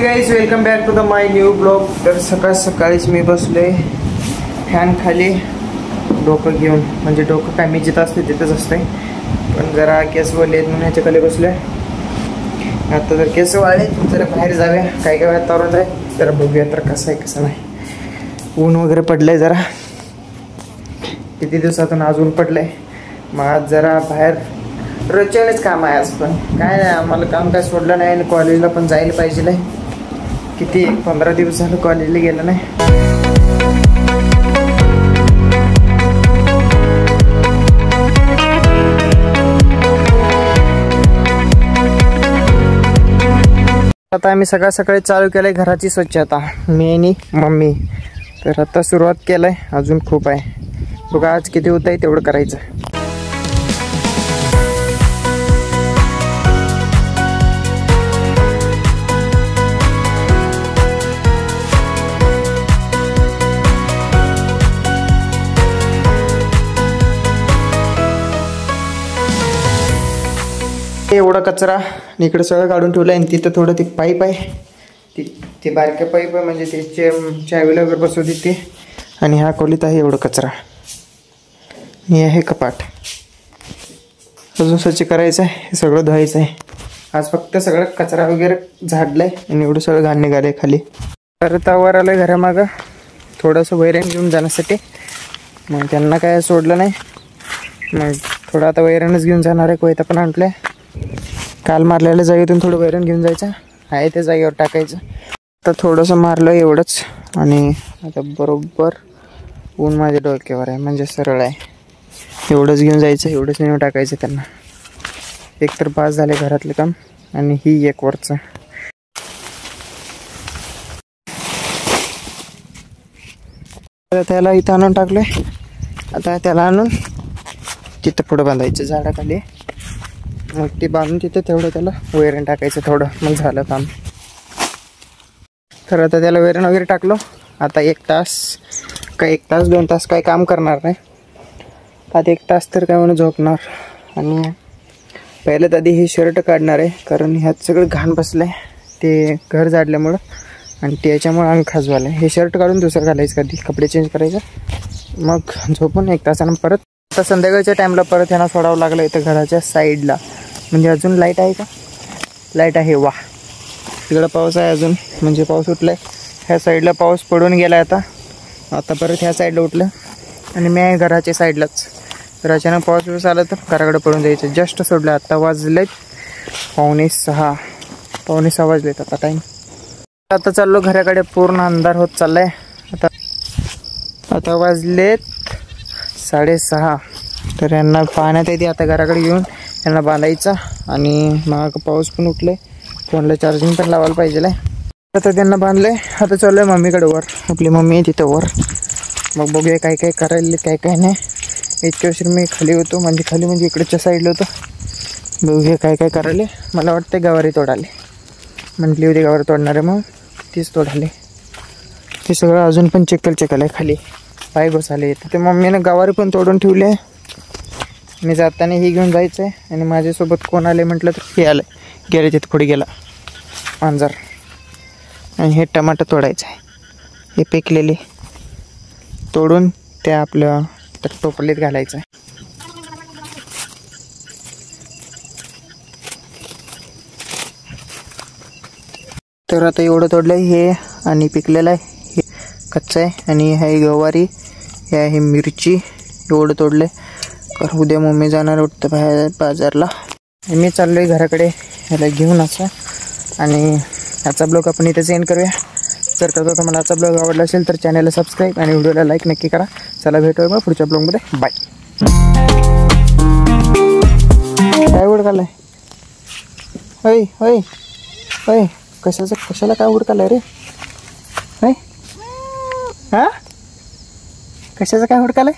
Guys welcome back to the my new blog. तर सकाळीच मी बसले फॅन खाली डोकं घेऊन, म्हणजे डोकं काय मी जिथं असते तिथंच असते, पण जरा केस वाढले म्हणून ह्याच्या खाली बसले। आता जर केस वाढले जरा बाहेर जाऊया, काय काय वातावरण आहे जरा बघूया तर कसं आहे कसं नाही। ऊन वगैरे पडलंय, जरा किती दिवसातून आज ऊन पडलंय। मग आज जरा बाहेर रोजच्याच काम आहे आज, पण काय नाही आम्हाला काम काय सोडलं नाही आणि कॉलेजला पण जायला पाहिजे। किती 15 दिवस झालं कॉलेजला गेलं नाही। आता आम्ही सकाळी चालू केलंय घराची स्वच्छता, मी आणि मम्मी। तर आता सुरुवात केलंय, अजून खूप आहे, बघा आज किती होत आहे तेवढं करायचं। एवढा कचरा इकडे सगळं काढून ठेवलं आहे, आणि तिथं थोडं ते पाईप आहे, ते बारके पाईप आहे, म्हणजे ते चावीला वगैरे बसवते ते। आणि ह्या खोलीत आहे एवढं कचरा, हे आहे कपाट, अजून स्वच्छ करायचं आहे, हे सगळं धुवायचं आहे। आज फक्त सगळं कचरा वगैरे झाडलंय आणि एवढं सगळं घाण निघालंय खाली। तर त्यावर आलंय घरामागं थोडंसं वैरण घेऊन जाण्यासाठी, मग त्यांना काय सोडलं नाही, मग थोडं आता वैरणच घेऊन जाणार आहे। कोयता पण आणलंय, काल मारलेल्या जागेतून थोडं वैरण घेऊन जायचं आहे, त्या जागेवर टाकायचं। तर थोडंसं मारलं एवढंच, आणि आता बरोबर ऊन माझ्या डोक्यावर आहे, म्हणजे सरळ आहे, एवढंच घेऊन जायचं, एवढंच नेऊन टाकायचं त्यांना। एक तर पास झाले घरातलं काम, आणि ही एक वरचं। तर त्याला इथं आणून टाकलंय, आता त्याला आणून तिथं पुढं बांधायचं झाडाखाली, मग ते बांधून तिथे तेवढं त्याला वैरण टाकायचं थोडं, मग झालं काम। तर आता त्याला वैरण वगैरे टाकलो, आता 1 तास 2 तास काय काम करणार नाही, आता 1 तास तर काय म्हणून झोपणार। आणि पहिल्यात आधी हे शर्ट काढणार आहे, कारण ह्यात सगळं घाण बसलं आहे ते घर झाडल्यामुळं, आणि त्याच्यामुळं अंग खाजवालं आहे। हे शर्ट काढून दुसरं घालायचं, कधी कपडे चेंज करायचं, मग झोपून 1 तासानं परत। आता संध्याकाळच्या टाईमला परत ह्यांना सोडावं लागलं इथं घराच्या साईडला, म्हणजे अजून लाईट आहे का, लाईट आहे, वा तिकडं पाऊस आहे अजून, म्हणजे पाऊस उठलाय। ह्या साईडला पाऊस पडून गेला आता परत ह्या साईडला उठलं, आणि मी आहे घराच्या साईडलाच। तर अचानक पाऊस आला तर घराकडे पडून जायचं। जस्ट सोडलं, आता वाजलेत 5:45 वाजलेत आता टाईम। आता चाललो घराकडे, पूर्ण अंधार होत चाललाय। आता वाजलेत 6:30, तर यांना पाण्यात येते, आता घराकडे घेऊन यांना बांधायचं। आणि मग पाऊस पण उठले, फोनला चार्जिंग पण लावायला पाहिजे। आता त्यांना बांधलंय, आता चाललोय मम्मीकडे वर, आपली मम्मी आहे तिथं वर, मग बघूया काय काय करायला काय नाही। इतक्या उशीर मी खाली होतो, म्हणजे इकडच्या साईडला होतो, बघूया काय काय करायला। मला वाटतं गवारी तोडाले, म्हटली होती गवारी तोडणार आहे, मग तीच तोडाले। ते सगळं अजून पण चिखल आहे खाली, पाय घुसाले। ते मम्मीनं गवारी पण तोडून ठेवली आहे, मी जाताना ही घेऊन जायचं आहे। आणि माझ्यासोबत कोण आले म्हटलं तर हे आलं, गेले तिथं पुढे गेला मांजर। आणि हे टमाटर तोडायचं आहे, हे पिकलेले तोडून त्या आपल्या टोपलीत घालायचं आहे। तर आता एवढं तोडलं आहे हे, आणि पिकलेलं आहे हे कच्चं आहे, आणि हे गवारी, हे आहे मिरची, एवढं तोडलं आहे। तर उद्या मम्मी जाणार वाटतं बाहेर बाजारला, मी चाललो आहे घराकडे ह्याला घेऊन असं। आणि आजचा ब्लॉग आपण इथेच एंड करूया। जर का तुम्हाला आजचा ब्लॉग आवडला असेल तर चॅनलला सबस्क्राईब आणि व्हिडिओला लाईक नक्की करा। चला भेटूया मग पुढच्या ब्लॉगमध्ये, बाय। काय उडकालाय, होय होय होय, कशाला काय उडकालाय रे, होय हा, कशाचं काय उडकालाय?